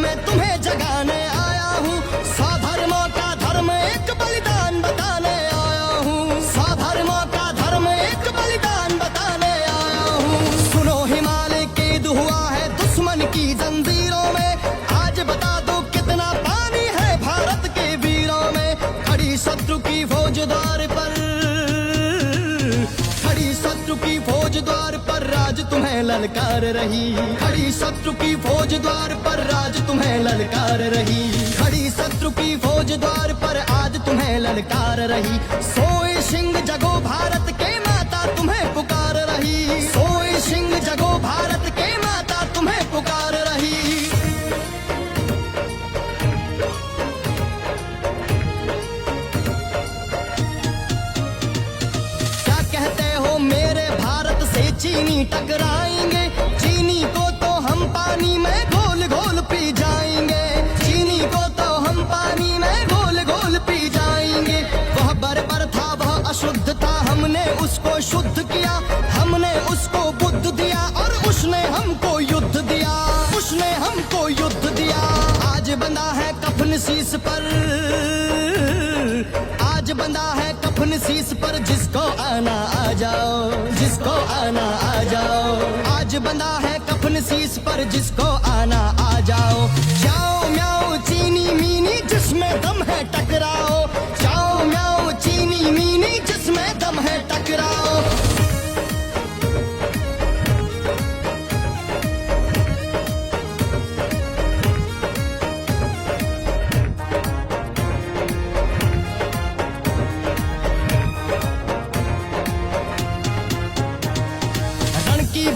मैं तुम्हें जगाने आया हूँ। स्वधर्मों का धर्म एक बलिदान बताने आया हूँ। स्वधर्मों का धर्म एक बलिदान बताने आया हूँ। सुनो हिमालय कैद हुआ है दुश्मन की जंजीरों में, आज बता दो कितना पानी है भारत के वीरों में। खड़ी शत्रु की फौज द्वार पर, खड़ी शत्रु की फौज द्वार पर राज तुम्हें ललकार रही। खड़ी शत्रु की फौज द्वार पर राज तुम्हें ललकार रही। खड़ी शत्रु की फौज द्वार पर आज तुम्हें ललकार रही। सोए सिंह जगो भारत के माता तुम्हें पुकार रही। सोए सिंह जगो भारत के माता तुम्हें पुकार रही। क्या कहते हो मेरे भारत से चीनी टकराएंगे? चीनी को तो हम पानी में घोल घोल पी जाएंगे। चीनी को तो हम पानी में घोल घोल पी जाएंगे। वह बर्बर था, वह अशुद्ध था, हमने उसको शुद्ध किया। हमने उसको बुद्ध दिया और उसने हमको युद्ध दिया। उसने हमको युद्ध दिया। आज बंधा है कफन शीश पर, आज बंधा है कफन शीश पर, जिसको आना आ जाओ, जिसको आना आ जाओ। आज बंधा है कफन शीश पर, जिसको आना आ जाओ। जाओ म्याओ चीनी मीनी जिसमें दम है टकराओ। जाओ म्याओ चीनी मीनी जिसमें दम है टकराओ।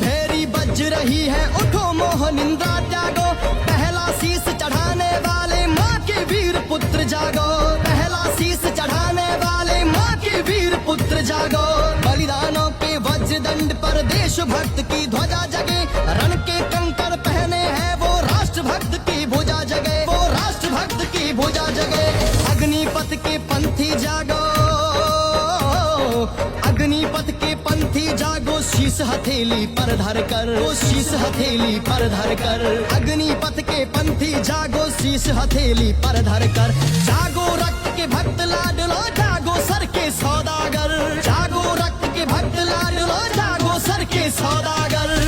भेरी बज रही है, उठो मोह निंदा त्यागो। पहला शीश चढ़ाने वाले माँ के वीर पुत्र जागो। पहला शीश चढ़ाने वाले माँ के वीर पुत्र जागो। बलिदानों के वज्र दंड पर देशभक्त की ध्वजा जगे। रण के कंकर पहने हैं वो राष्ट्रभक्त की भुजा जगे। वो राष्ट्रभक्त की भुजा जगे। अग्निपथ के पंथी जागो, अग्निपथ के पंथी जागो। शीश हथेली पर धर कर, वो शीश हथेली पर धर कर। अग्निपथ के पंथी जागो, शीश हथेली पर धर कर। जागो रक्त के भक्त लाडलो, जागो सर के सौदागर। जागो रक्त के भक्त लाडलो, जागो सर के सौदागर।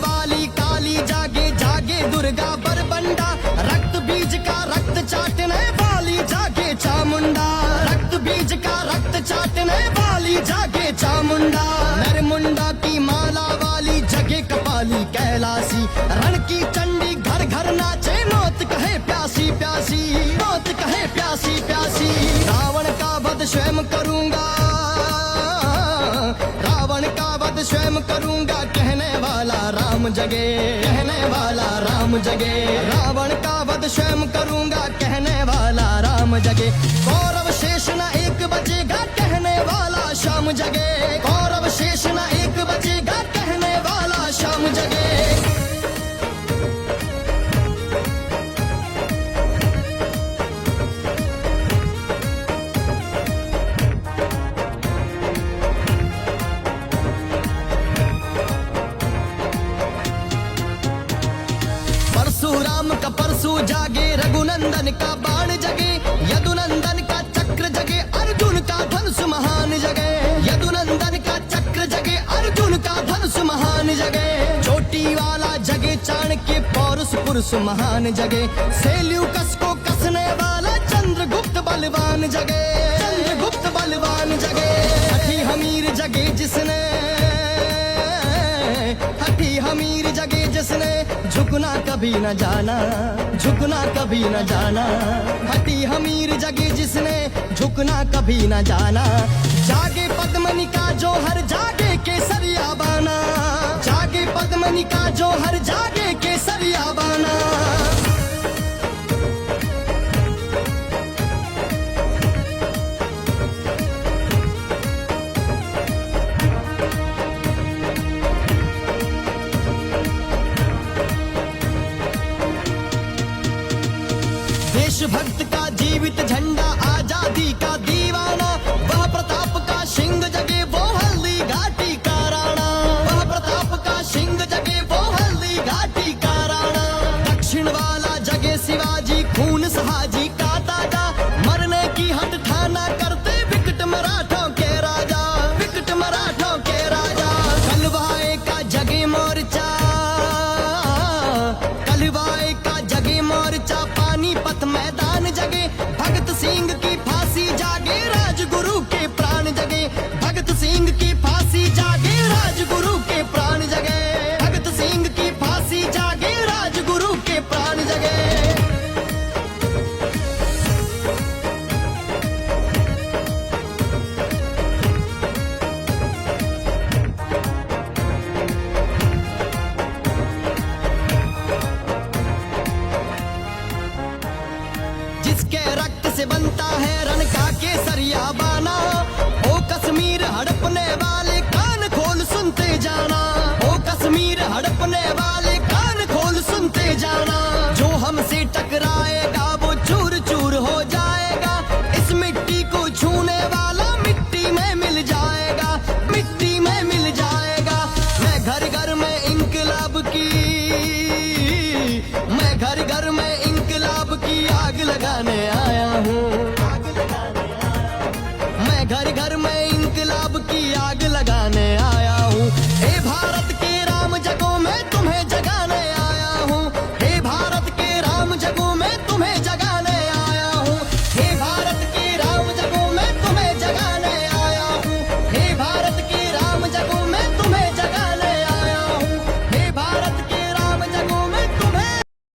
वाली काली जागे, जागे दुर्गा बरबंडा। रक्त बीज का रक्त चाटने वाली जागे चामुंडा। रक्त बीज का रक्त चाटने वाली जागे चामुंडा। नरमुंडा की माला वाली जगे कपाली कैलाशी। रण की चंडी घर घर नाचे, मौत कहे प्यासी प्यासी, मौत कहे प्यासी प्यासी। रावण का वध स्वयं करूंगा, रावण का वध स्वयं करूंगा। कहने वाला राम जगे, कहने वाला राम जगे। रावण का वध स्वयं करूंगा, कहने वाला राम जगे। कौरव शेष न एक बचेगा, कहने वाला शाम जगे। कौरव शेष न एक बचेगा, कहने वाला शाम जगे। परशुराम का परशु जागे, रघुनंदन का बाण जगे। यदुनंदन का चक्र जगे, अर्जुन का धनुष महान जगे। यदुनंदन का चक्र जगे, अर्जुन का धनुष महान जगे। चोटी वाला जगे, चाणक्य पौरुष पुरुष महान जगे। सेल्यूकस को कसने वाला चंद्रगुप्त बलवान जगे। चंद्रगुप्त बलवान जगे। हठी हमीर जगे जिसने, हठी हमीर जगे जिसने। झुकना कभी न जाना, झुकना कभी न जाना। हठी हमीर जगे जिसने, झुकना कभी न जाना। जागे पद्मनि का जोहर, जागे केसरिया बाना। जागे पद्मनि का जोहर, जागे केसरिया बाना। हड़पने वाली